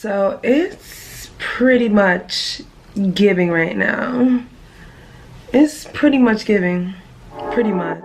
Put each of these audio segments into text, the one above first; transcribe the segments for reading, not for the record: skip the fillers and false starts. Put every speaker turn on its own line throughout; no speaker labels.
So it's pretty much giving right now. It's pretty much giving. Pretty much.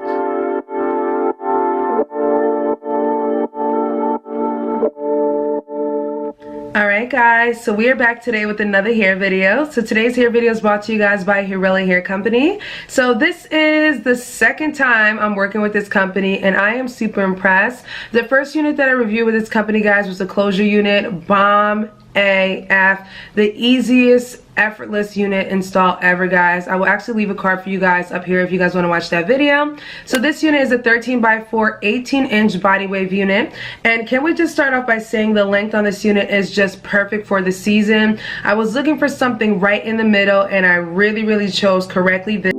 Alright guys, so we are back today with another hair video. So today's hair video is brought to you guys by Hurela Hair Company. So this is the second time I'm working with this company and I am super impressed. The first unit that I reviewed with this company, guys, was the closure unit. Bomb AF. The easiest effortless unit install ever, guys. I will actually leave a card for you guys up here if you guys want to watch that video. So this unit is a 13x4 18-inch body wave unit, and can we just start off by saying the length on this unit is just perfect for the season. I was looking for something right in the middle and I really chose correctly.